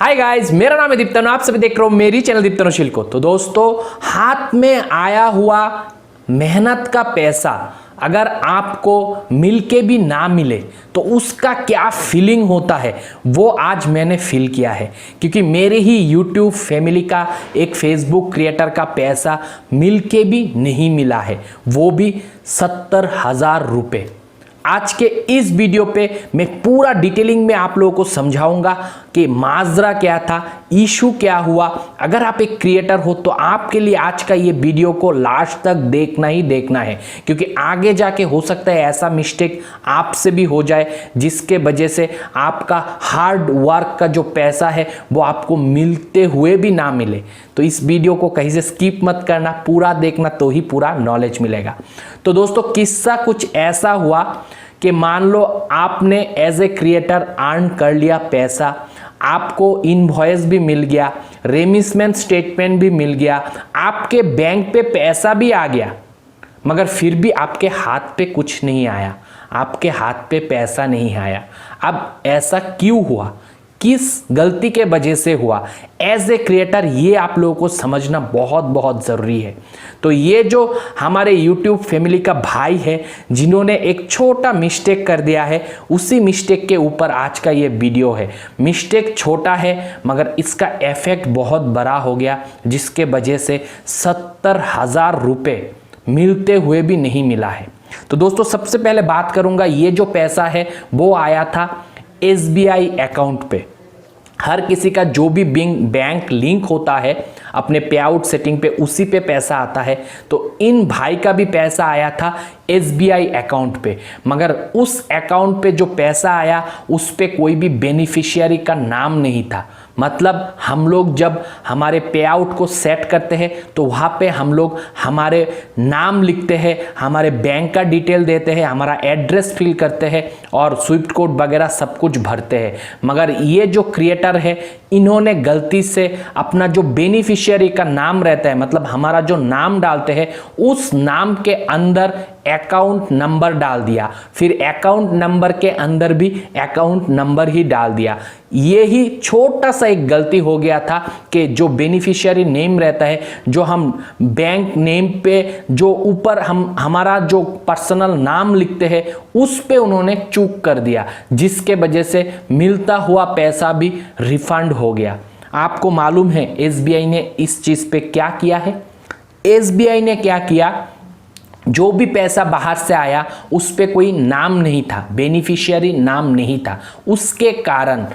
Hi guys, मेरा नाम है दीप्तन। आप सभी देख रहे हो मेरी चैनल दीप्तन शील को। तो दोस्तों, हाथ में आया हुआ मेहनत का पैसा अगर आपको मिलके भी ना मिले तो उसका क्या फीलिंग होता है वो आज मैंने फील किया है। क्योंकि मेरे ही YouTube फैमिली का एक फेसबुक क्रिएटर का पैसा मिलके भी नहीं मिला है, वो भी 70,000 रुपये। आज के इस वीडियो पे मैं पूरा डिटेलिंग में आप लोगों को समझाऊंगा कि माजरा क्या था, इशू क्या हुआ। अगर आप एक क्रिएटर हो तो आपके लिए आज का ये वीडियो को लास्ट तक देखना ही देखना है, क्योंकि आगे जाके हो सकता है ऐसा मिस्टेक आपसे भी हो जाए जिसके वजह से आपका हार्ड वर्क का जो पैसा है वो आपको मिलते हुए भी ना मिले। तो इस वीडियो को कहीं से स्किप मत करना, पूरा देखना तो ही पूरा नॉलेज मिलेगा। तो दोस्तों, किस्सा कुछ ऐसा हुआ कि मान लो आपने एज ए क्रिएटर अर्न कर लिया पैसा, आपको इनवॉइस भी मिल गया, रेमिटमेंट स्टेटमेंट भी मिल गया, आपके बैंक पे पैसा भी आ गया, मगर फिर भी आपके हाथ पे कुछ नहीं आया, आपके हाथ पे पैसा नहीं आया। अब ऐसा क्यों हुआ, किस गलती के वजह से हुआ, एज ए क्रिएटर ये आप लोगों को समझना बहुत बहुत ज़रूरी है। तो ये जो हमारे YouTube फैमिली का भाई है जिन्होंने एक छोटा मिस्टेक कर दिया है, उसी मिस्टेक के ऊपर आज का ये वीडियो है। मिस्टेक छोटा है मगर इसका इफेक्ट बहुत बड़ा हो गया, जिसके वजह से 70,000 रुपये मिलते हुए भी नहीं मिला है। तो दोस्तों, सबसे पहले बात करूंगा, ये जो पैसा है वो आया था SBI अकाउंट पे। हर किसी का जो भी बैंक लिंक होता है अपने पे आउट सेटिंग पे, उसी पे पैसा आता है। तो इन भाई का भी पैसा आया था SBI अकाउंट पे, मगर उस अकाउंट पे जो पैसा आया उस पे कोई भी बेनिफिशियरी का नाम नहीं था। मतलब हम लोग जब हमारे पे आउट को सेट करते हैं तो वहाँ पे हम लोग हमारे नाम लिखते हैं, हमारे बैंक का डिटेल देते हैं, हमारा एड्रेस फिल करते हैं और स्विफ्ट कोड वगैरह सब कुछ भरते हैं। मगर ये जो क्रिएटर है, इन्होंने गलती से अपना जो बेनिफिशियरी का नाम रहता है, मतलब हमारा जो नाम डालते हैं, उस नाम के अंदर अकाउंट नंबर डाल दिया, फिर अकाउंट नंबर के अंदर भी अकाउंट नंबर ही डाल दिया। ये ही छोटा सा एक गलती हो गया था कि जो बेनिफिशियरी नेम रहता है, जो हम बैंक नेम पे जो ऊपर हम हमारा जो पर्सनल नाम लिखते हैं, उस पे उन्होंने चूक कर दिया, जिसके वजह से मिलता हुआ पैसा भी रिफंड हो गया। आपको मालूम है SBI ने इस चीज पे क्या किया है? SBI ने क्या किया, जो भी पैसा बाहर से आया उस पे कोई नाम नहीं था, बेनिफिशियरी नाम नहीं था। उसके कारण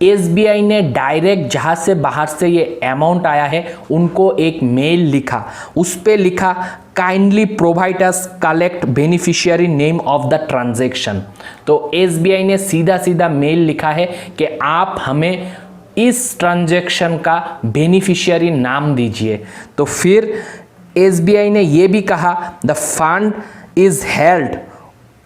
SBI ने डायरेक्ट जहां से बाहर से ये अमाउंट आया है उनको एक मेल लिखा, उस पे लिखा kindly provide us collect beneficiary name of the transaction. तो SBI ने सीधा सीधा मेल लिखा है कि आप हमें इस ट्रांजैक्शन का बेनिफिशियरी नाम दीजिए। तो फिर SBI ने यह भी कहा, the fund is held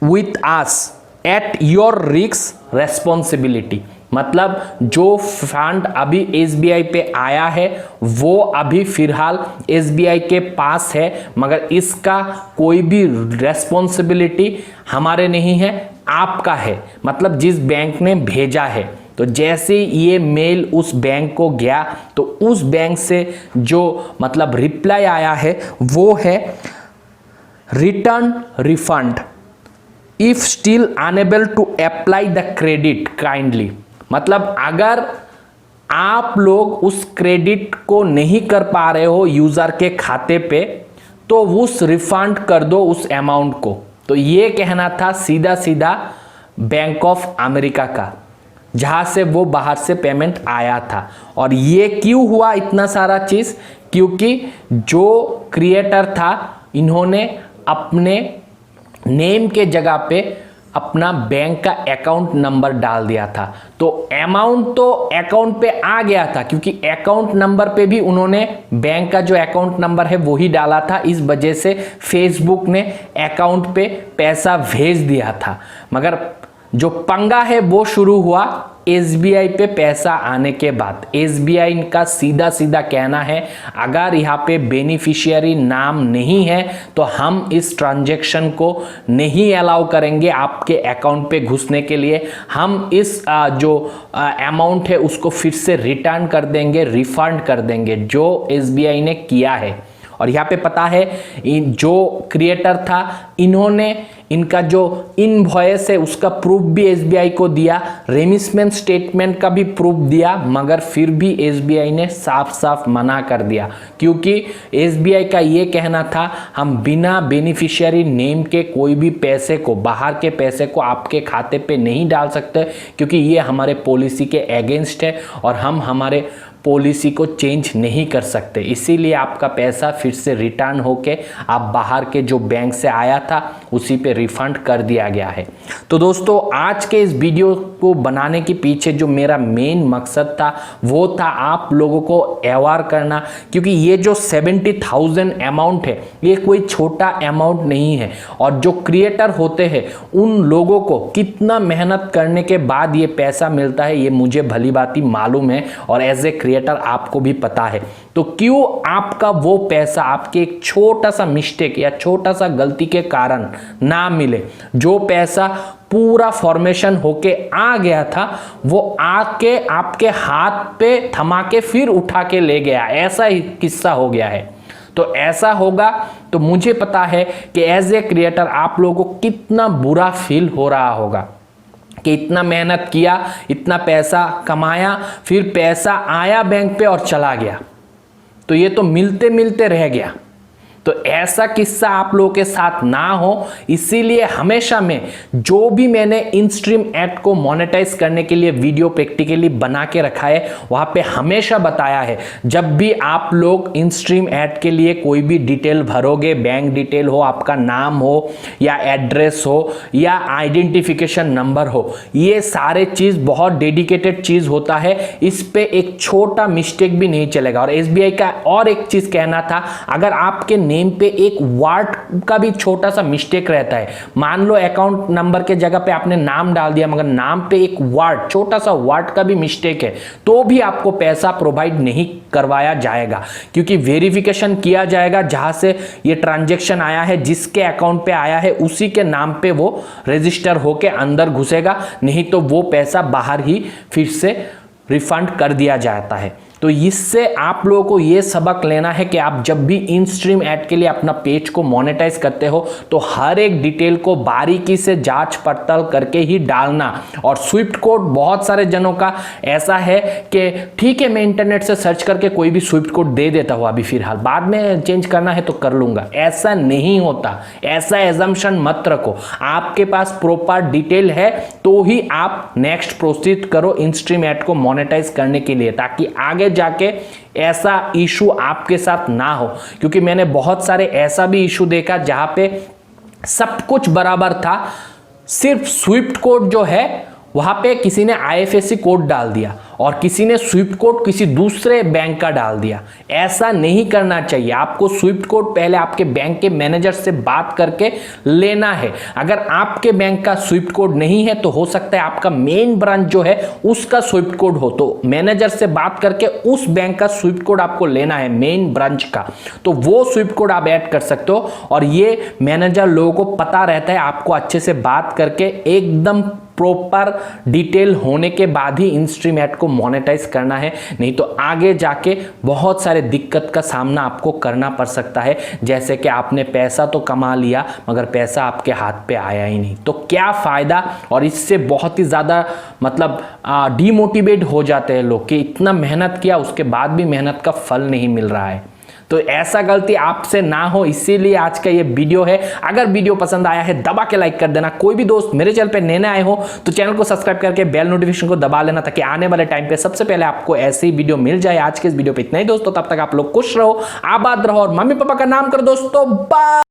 with us at your risk responsibility. मतलब जो फंड अभी SBI पे आया है वो अभी फिलहाल SBI के पास है, मगर इसका कोई भी रेस्पॉन्सिबिलिटी हमारे नहीं है, आपका है। मतलब जिस बैंक ने भेजा है, तो जैसे ये मेल उस बैंक को गया तो उस बैंक से जो मतलब रिप्लाई आया है वो है return refund if still unable to apply the credit kindly. मतलब अगर आप लोग उस क्रेडिट को नहीं कर पा रहे हो यूजर के खाते पे, तो उस रिफंड कर दो उस अमाउंट को। तो ये कहना था सीधा सीधा बैंक ऑफ अमेरिका का, जहां से वो बाहर से पेमेंट आया था। और ये क्यों हुआ इतना सारा चीज? क्योंकि जो क्रिएटर था, इन्होंने अपने नेम के जगह पे अपना बैंक का अकाउंट नंबर डाल दिया था। तो अमाउंट तो अकाउंट पे आ गया था, क्योंकि अकाउंट नंबर पे भी उन्होंने बैंक का जो अकाउंट नंबर है वो ही डाला था। इस वजह से फेसबुक ने अकाउंट पे पैसा भेज दिया था। मगर जो पंगा है वो शुरू हुआ एसबीआई पे पैसा आने के बाद। एसबीआई का सीधा सीधा कहना है अगर यहाँ पे बेनिफिशियरी नाम नहीं है तो हम इस ट्रांजैक्शन को नहीं अलाउ करेंगे आपके अकाउंट पे घुसने के लिए। हम इस जो अमाउंट है उसको फिर से रिटर्न कर देंगे, रिफंड कर देंगे जो एसबीआई ने किया है। और यहाँ पे पता है जो क्रिएटर था इन्होंने इनका जो इनवॉइस है उसका प्रूफ भी एसबीआई को दिया, रेमिटमेंट स्टेटमेंट का भी प्रूफ दिया, मगर फिर भी एसबीआई ने साफ साफ मना कर दिया क्योंकि एसबीआई का ये कहना था हम बिना बेनिफिशियरी नेम के कोई भी पैसे को, बाहर के पैसे को आपके खाते पे नहीं डाल सकते क्योंकि ये हमारे पॉलिसी के अगेंस्ट है और हम हमारे पॉलिसी को चेंज नहीं कर सकते। इसीलिए आपका पैसा फिर से रिटर्न होके आप बाहर के जो बैंक से आया था उसी पे रिफंड कर दिया गया है। तो दोस्तों आज के इस वीडियो को बनाने के पीछे जो मेरा मेन मकसद था वो था आप लोगों को अवेयर करना, क्योंकि ये जो 70,000 अमाउंट है ये कोई छोटा अमाउंट नहीं है और जो क्रिएटर होते हैं उन लोगों को कितना मेहनत करने के बाद ये पैसा मिलता है ये मुझे भली भांति मालूम है और एज ए क्रिएटर आपको भी पता है। तो क्यों आपका वो पैसा आपके एक छोटा सा मिस्टेक या छोटा सा गलती के कारण ना मिले? जो पैसा पूरा फॉर्मेशन होके आ गया था वो आके आपके हाथ पे थमा के फिर उठा के ले गया, ऐसा ही किस्सा हो गया है। तो ऐसा होगा तो मुझे पता है कि एज ए क्रिएटर आप लोगों को कितना बुरा फील हो रहा होगा कि इतना मेहनत किया, इतना पैसा कमाया, फिर पैसा आया बैंक पे और चला गया, तो ये तो मिलते मिलते रह गया। तो ऐसा किस्सा आप लोगों के साथ ना हो इसीलिए हमेशा में जो भी मैंने इन स्ट्रीम ऐड को मोनेटाइज करने के लिए वीडियो प्रैक्टिकली बना के रखा है वहां पे हमेशा बताया है जब भी आप लोग इन स्ट्रीम ऐड के लिए कोई भी डिटेल भरोगे, बैंक डिटेल हो, आपका नाम हो या एड्रेस हो या आइडेंटिफिकेशन नंबर हो, ये सारे चीज बहुत डेडिकेटेड चीज होता है, इस पे एक छोटा मिस्टेक भी नहीं चलेगा। और एसबीआई का और एक चीज कहना था अगर आपके नेम पे एक वर्ड का भी छोटा सा मिस्टेक रहता है, मान लो अकाउंट नंबर के जगह पे आपने नाम डाल दिया मगर नाम पे एक वर्ड, छोटा सा वर्ड का भी मिस्टेक है, तो भी आपको पैसा प्रोवाइड नहीं करवाया जाएगा क्योंकि वेरिफिकेशन किया जाएगा जहां से ये ट्रांजैक्शन आया है, जिसके अकाउंट पे आया है उसी के नाम पे वो रजिस्टर होके अंदर घुसेगा, नहीं तो वो पैसा बाहर ही फिर से रिफंड कर दिया जाता है। तो इससे आप लोगों को ये सबक लेना है कि आप जब भी इन स्ट्रीम ऐड के लिए अपना पेज को मोनेटाइज करते हो तो हर एक डिटेल को बारीकी से जांच पड़ताल करके ही डालना। और स्विफ्ट कोड बहुत सारे जनों का ऐसा है कि ठीक है मैं इंटरनेट से सर्च करके कोई भी स्विफ्ट कोड दे देता हूँ अभी फिलहाल, बाद में चेंज करना है तो कर लूंगा, ऐसा नहीं होता। ऐसा एजम्पशन मत रखो, आपके पास प्रॉपर डिटेल है तो ही आप नेक्स्ट प्रोसीड करो इन स्ट्रीम ऐड को मोनेटाइज करने के लिए, ताकि आगे जाके ऐसा इशू आपके साथ ना हो। क्योंकि मैंने बहुत सारे ऐसा भी इशू देखा जहां पे सब कुछ बराबर था, सिर्फ स्विफ्ट कोड जो है वहां पे किसी ने आईएफएससी कोड डाल दिया और किसी ने स्विफ्ट कोड किसी दूसरे बैंक का डाल दिया। ऐसा नहीं करना चाहिए। आपको स्विफ्ट कोड पहले आपके बैंक के मैनेजर से बात करके लेना है। अगर आपके बैंक का स्विफ्ट कोड नहीं है तो हो सकता है आपका मेन ब्रांच जो है उसका स्विफ्ट कोड हो, तो मैनेजर से बात करके उस बैंक का स्विफ्ट कोड आपको लेना है, मेन ब्रांच का, तो वो स्विफ्ट कोड आप ऐड कर सकते हो। और ये मैनेजर लोगों को पता रहता है, आपको अच्छे से बात करके एकदम प्रॉपर डिटेल होने के बाद ही इन स्ट्रीम ऐड को मोनेटाइज करना है, नहीं तो आगे जाके बहुत सारे दिक्कत का सामना आपको करना पड़ सकता है। जैसे कि आपने पैसा तो कमा लिया मगर पैसा आपके हाथ पे आया ही नहीं, तो क्या फायदा। और इससे बहुत ही ज्यादा मतलब डिमोटिवेट हो जाते हैं लोग कि इतना मेहनत किया उसके बाद भी मेहनत का फल नहीं मिल रहा है। तो ऐसा गलती आपसे ना हो इसीलिए आज का ये वीडियो है। अगर वीडियो पसंद आया है दबा के लाइक कर देना। कोई भी दोस्त मेरे चैनल पे नए आए हो तो चैनल को सब्सक्राइब करके बेल नोटिफिकेशन को दबा लेना, ताकि आने वाले टाइम पे सबसे पहले आपको ऐसी वीडियो मिल जाए। आज के इस वीडियो पे इतना ही दोस्तों, तब तक आप लोग खुश रहो, आबाद रहो और मम्मी पापा का नाम करो दोस्तों। बाय।